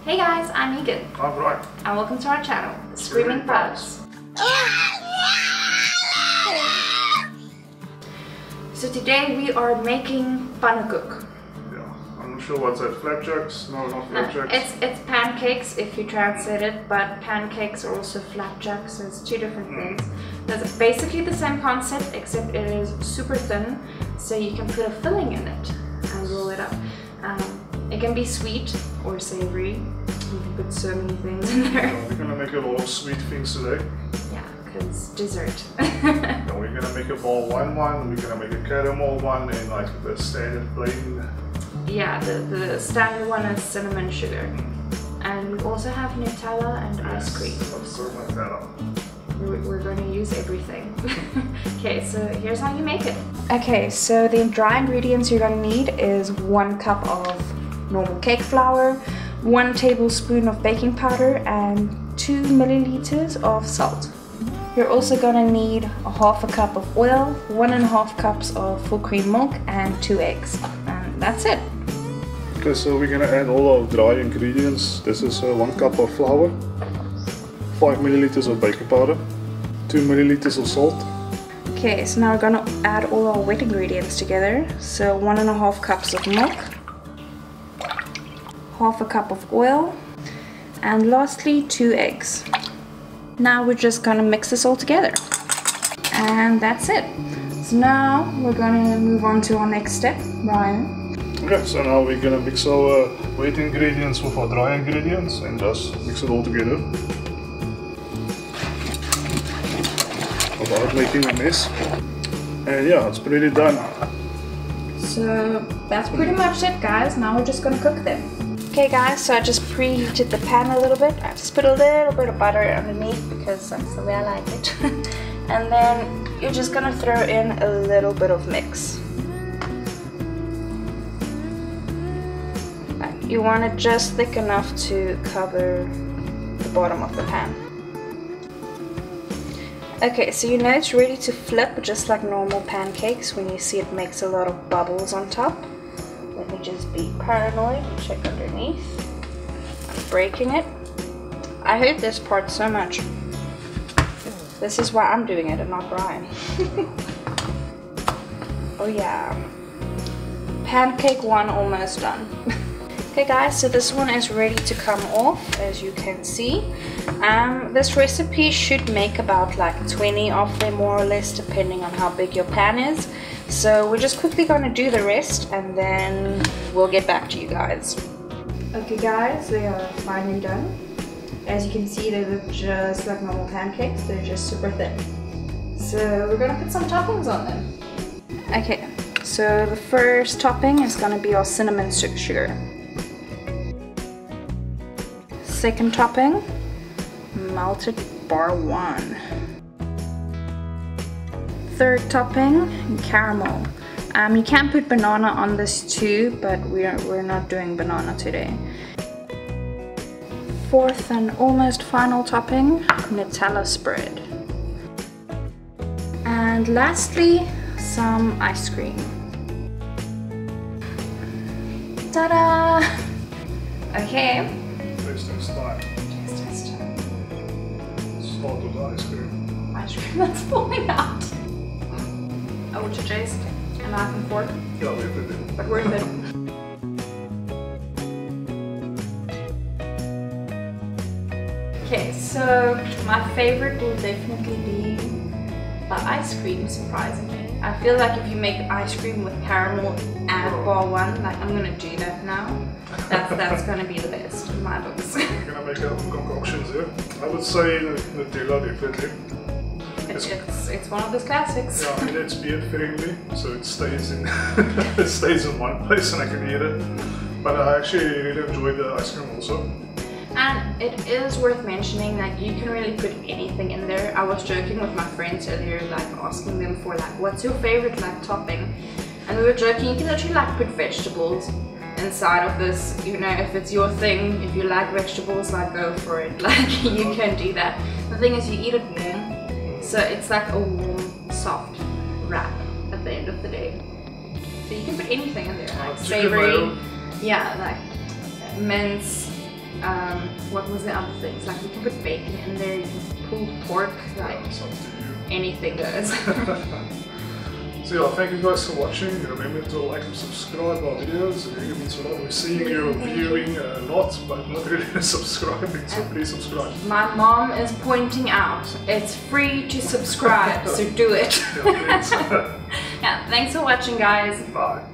Hey guys, I'm Megan. I'm Brian. And welcome to our channel, The Screaming Pugs. So today we are making Pannekoek. Yeah, I'm not sure what's that. Flapjacks? No, not flapjacks. It's pancakes if you translate it, but pancakes are also flapjacks, so it's two different things. That's basically the same concept, except it is super thin, so you can put a filling in it and roll it up. It can be sweet or savory. You can put so many things in there. Yeah, we're gonna make a lot of sweet things today. Yeah, because dessert. Yeah, we're gonna make a ball one, we're gonna make a caramel one, and like the standard plain. Yeah, the standard one is cinnamon sugar. And we also have Nutella and ice cream. We're going to use everything. Okay, so here's how you make it. Okay, so the dry ingredients you're going to need is 1 cup of normal cake flour, 1 tablespoon of baking powder, and 2 milliliters of salt. You're also going to need 1/2 cup of oil, 1.5 cups of full cream milk, and 2 eggs. And that's it. Okay, so we're gonna add all our dry ingredients. This is 1 cup of flour, 5 milliliters of baking powder, 2 milliliters of salt. Okay, so now we're gonna add all our wet ingredients together. So 1.5 cups of milk, 1/2 cup of oil, and lastly 2 eggs. Now we're just gonna mix this all together. And that's it. So now we're gonna move on to our next step, Ryan. Okay, so now we're gonna mix our wet ingredients with our dry ingredients and just mix it all together. Without making a mess. And yeah, it's pretty done. So that's pretty much it, guys. Now we're just gonna cook them. Okay guys, so I just preheated the pan a little bit. I just put a little bit of butter underneath because that's the way I like it. And then you're just gonna throw in a little bit of mix. You want it just thick enough to cover the bottom of the pan. Okay, so you know it's ready to flip just like normal pancakes when you see it makes a lot of bubbles on top. Let me just be paranoid and check underneath. I'm breaking it. I hate this part so much. This is why I'm doing it and not Brian. Oh yeah. Pancake 1 almost done. Okay guys, so this one is ready to come off, as you can see. This recipe should make about like 20 of them more or less, depending on how big your pan is. So we're just quickly going to do the rest and then we'll get back to you guys. Okay guys, they are finally done. As you can see, they look just like normal pancakes, they're just super thin. So we're going to put some toppings on them. Okay, so the first topping is going to be our cinnamon sugar. Second topping, melted bar 1. Third topping, caramel. You can put banana on this too, but we're not doing banana today. Fourth and almost final topping, Nutella spread. And lastly, some ice cream. Ta-da! Okay. Tasting time. Taste time. Start with ice cream. Ice cream that's falling out. I want to taste a knife and fork. Yeah, worth it. But worth it. Okay, so my favorite will definitely be the ice cream, surprisingly. I feel like if you make ice cream with caramel and bar 1, like I'm gonna do that now. That's gonna be the best in my books. We're gonna make our concoctions here. I would say Nutella definitely. It's one of those classics. Yeah, I mean it's beer friendly, so it stays in it stays in one place and I can eat it. But I actually really enjoyed the ice cream also. And it is worth mentioning that you can really put anything in there. I was joking with my friends earlier, like asking them for like, what's your favorite like topping? And we were joking, you can actually like put vegetables inside of this, you know, if it's your thing, if you like vegetables, like go for it, like you can do that. The thing is you eat it warm, so it's like a warm, soft wrap at the end of the day. So you can put anything in there, like savory, yeah, like mince, what was the other things? Like you can put bacon in there, you can pulled pork, like anything goes. So yeah, thank you guys for watching. Remember to like and subscribe our videos. It really means a lot. We're seeing you viewing a lot, but not really subscribing, so please subscribe. My mom is pointing out, it's free to subscribe, so do it. Yeah, Yeah, thanks for watching guys. Bye.